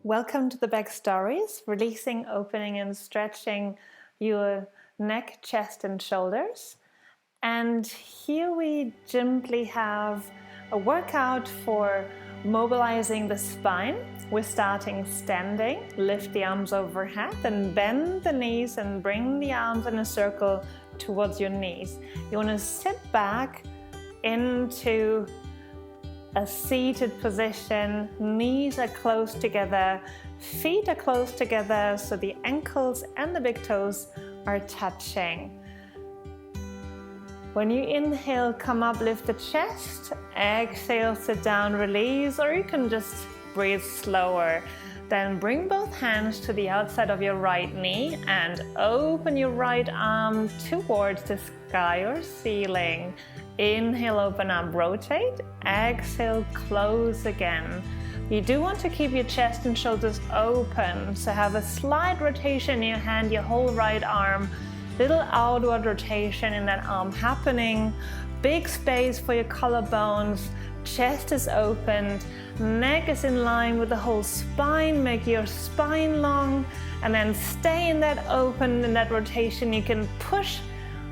Welcome to the back stories, releasing, opening and stretching your neck, chest and shoulders. And here we gently have a workout for mobilizing the spine. We're starting standing, lift the arms overhead, then bend the knees and bring the arms in a circle towards your knees. You want to sit back into a seated position, knees are close together, feet are close together so the ankles and the big toes are touching. When you inhale, come up, lift the chest, exhale, sit down, release, or you can just breathe slower. Then bring both hands to the outside of your right knee and open your right arm towards the sky or ceiling. Inhale, open up, rotate. Exhale, close again. You do want to keep your chest and shoulders open, so have a slight rotation in your hand, your whole right arm. Little outward rotation in that arm happening. Big space for your collarbones. Chest is opened. Neck is in line with the whole spine. Make your spine long. And then stay in that open, in that rotation. You can push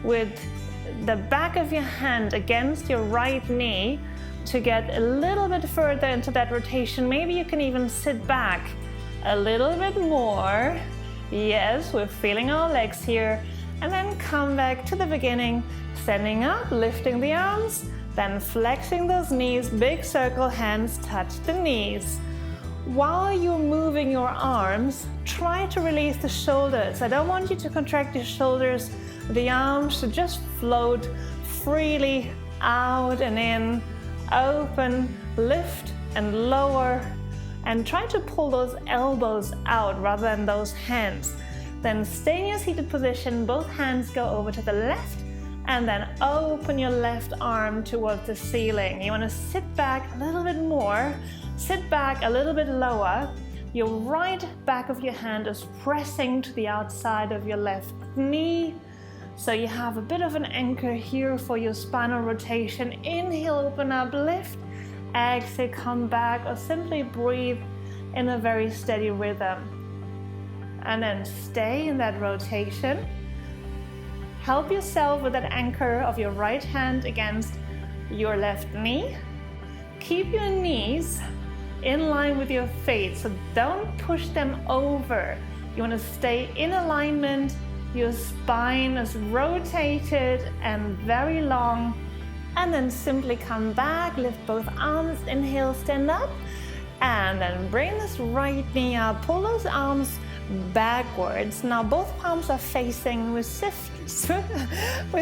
with the back of your hand against your right knee to get a little bit further into that rotation. Maybe you can even sit back a little bit more. Yes, we're feeling our legs here. And then come back to the beginning, standing up, lifting the arms, then flexing those knees, big circle, hands touch the knees. While you're moving your arms, try to release the shoulders. I don't want you to contract your shoulders. The arms should just float freely out and in, open, lift and lower, and try to pull those elbows out rather than those hands. Then stay in your seated position, both hands go over to the left, and then open your left arm towards the ceiling. You want to sit back a little bit more, sit back a little bit lower. Your right back of your hand is pressing to the outside of your left knee. So you have a bit of an anchor here for your spinal rotation. Inhale, open up, lift. Exhale, come back, or simply breathe in a very steady rhythm. And then stay in that rotation. Help yourself with that anchor of your right hand against your left knee. Keep your knees in line with your feet, so don't push them over. You want to stay in alignment. Your spine is rotated and very long. And then simply come back, lift both arms, inhale, stand up. And then bring this right knee up, pull those arms backwards. Now both palms are facing. We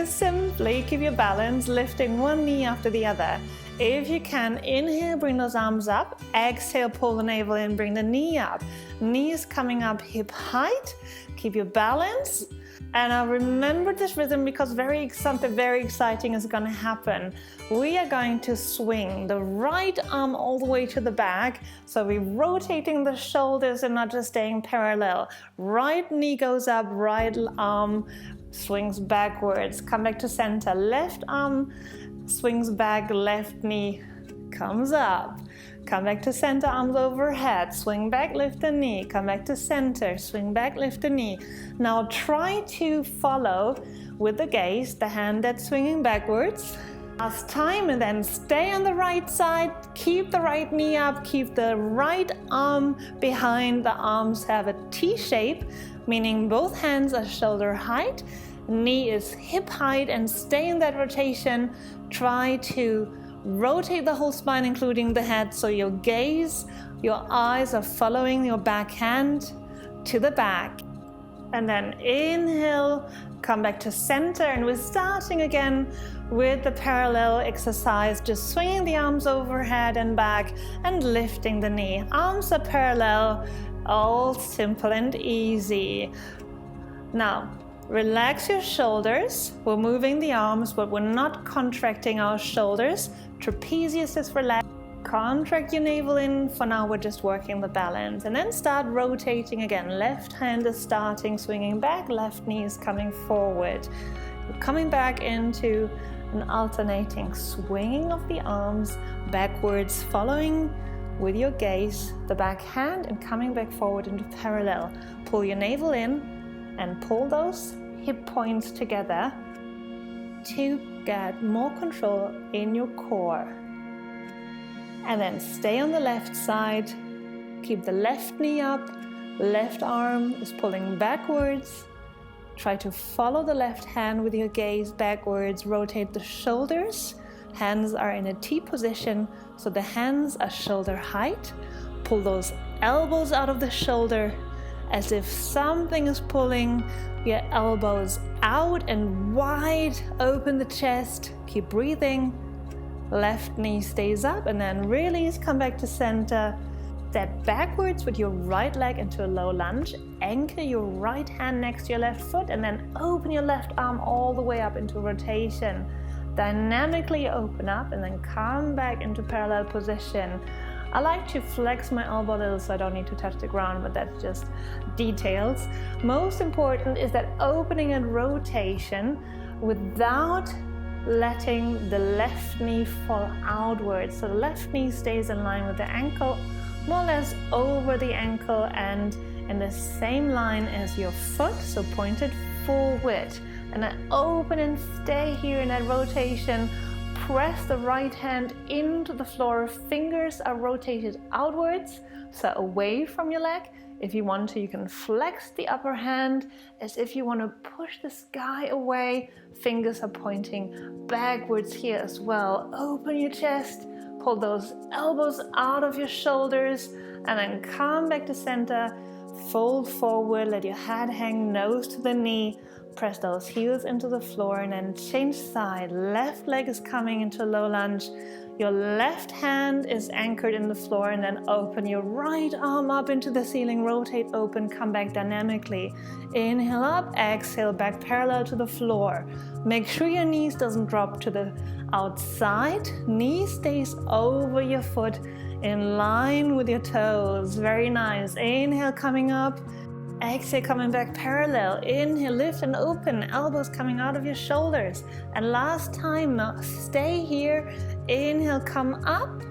simply keep your balance, lifting one knee after the other. If you can, inhale, bring those arms up. Exhale, pull the navel in, bring the knee up. Knees coming up hip height. Keep your balance. And now remember this rhythm because something very exciting is going to happen. We are going to swing the right arm all the way to the back. So we're rotating the shoulders and not just staying parallel. Right knee goes up, right arm swings backwards. Come back to center. Left arm swings back, left knee comes up. Come back to center, arms overhead, swing back, lift the knee, come back to center, swing back, lift the knee. Now try to follow with the gaze, the hand that's swinging backwards. Last time, and then stay on the right side, keep the right knee up, keep the right arm behind. The arms have a T shape, meaning both hands are shoulder height, knee is hip height, and stay in that rotation. Try to rotate the whole spine, including the head, so your gaze, your eyes are following your back hand to the back. And then inhale, come back to center, and we're starting again with the parallel exercise, just swinging the arms overhead and back and lifting the knee. Arms are parallel, all simple and easy. Now, relax your shoulders. We're moving the arms, but we're not contracting our shoulders. Trapezius is relaxed. Contract your navel in. For now, we're just working the balance. And then start rotating again. Left hand is starting, swinging back. Left knee is coming forward. You're coming back into an alternating swinging of the arms backwards, following with your gaze, the back hand, and coming back forward into parallel. Pull your navel in and pull those hip points together to get more control in your core. And then stay on the left side. Keep the left knee up. Left arm is pulling backwards. Try to follow the left hand with your gaze backwards. Rotate the shoulders. Hands are in a T position, so the hands are shoulder height. Pull those elbows out of the shoulder as if something is pulling your elbows out and wide. Open the chest. Keep breathing. Left knee stays up and then release. Come back to center. Step backwards with your right leg into a low lunge. Anchor your right hand next to your left foot and then open your left arm all the way up into rotation. Dynamically open up and then come back into parallel position. I like to flex my elbow a little so I don't need to touch the ground, but that's just details. Most important is that opening and rotation without letting the left knee fall outwards. So the left knee stays in line with the ankle, more or less over the ankle and in the same line as your foot, so pointed forward. And then open and stay here in that rotation. Press the right hand into the floor. Fingers are rotated outwards, so away from your leg. If you want to, you can flex the upper hand as if you want to push the sky away. Fingers are pointing backwards here as well. Open your chest. Pull those elbows out of your shoulders and then come back to center. Fold forward, let your head hang nose to the knee. Press those heels into the floor and then change side. Left leg is coming into low lunge. Your left hand is anchored in the floor and then open your right arm up into the ceiling. Rotate open, come back dynamically. Inhale up, exhale back parallel to the floor. Make sure your knees doesn't drop to the outside. Knee stays over your foot in line with your toes. Very nice. Inhale coming up. Exhale coming back parallel. Inhale, lift and open. Elbows coming out of your shoulders. And last time, stay here. Inhale, come up.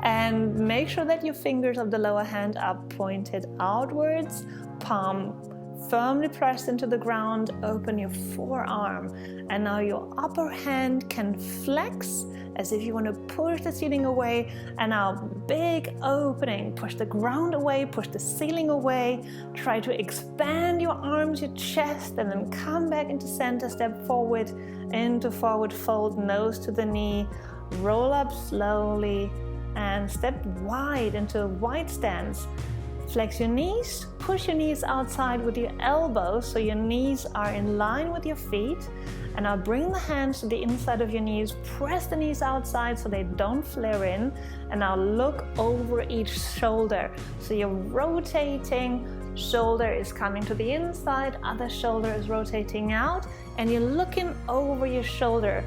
And make sure that your fingers of the lower hand are pointed outwards. Palm firmly pressed into the ground. Open your forearm. And now your upper hand can flex as if you want to push the ceiling away. And now big opening. Push the ground away, push the ceiling away. Try to expand your arms, your chest, and then come back into center. Step forward into forward fold, nose to the knee. Roll up slowly and step wide into a wide stance. Flex your knees, push your knees outside with your elbows so your knees are in line with your feet. And now bring the hands to the inside of your knees, press the knees outside so they don't flare in. And now look over each shoulder. So you're rotating, shoulder is coming to the inside, other shoulder is rotating out, and you're looking over your shoulder.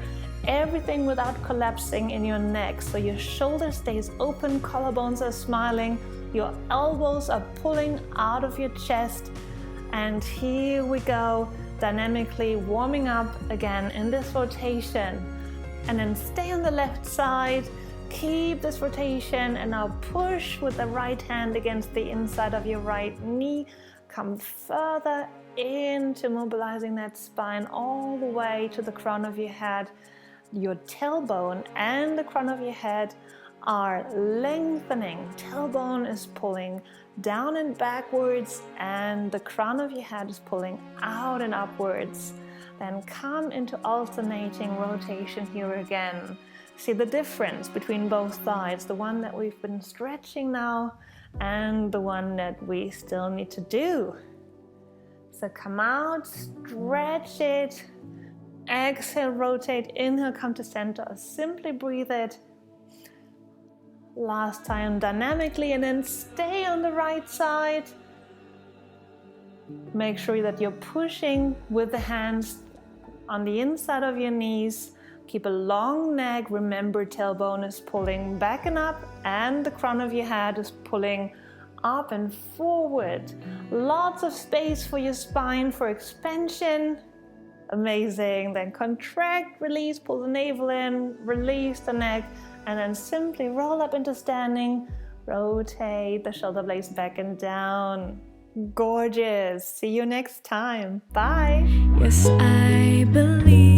Everything without collapsing in your neck. So your shoulder stays open, collarbones are smiling, your elbows are pulling out of your chest. And here we go, dynamically warming up again in this rotation. And then stay on the left side, keep this rotation, and now push with the right hand against the inside of your right knee. Come further into mobilizing that spine all the way to the crown of your head. Your tailbone and the crown of your head are lengthening. Tailbone is pulling down and backwards, and the crown of your head is pulling out and upwards. Then come into alternating rotation here again. See the difference between both sides, the one that we've been stretching now and the one that we still need to do. So come out, stretch it. Exhale, rotate, inhale, come to center. Simply breathe it. Last time dynamically, and then stay on the right side. Make sure that you're pushing with the hands on the inside of your knees. Keep a long neck. Remember, tailbone is pulling back and up, and the crown of your head is pulling up and forward. Lots of space for your spine for expansion. Amazing. Then contract, release, pull the navel in, release the neck, and then simply roll up into standing. Rotate the shoulder blades back and down. Gorgeous. See you next time. Bye. Yes, I believe.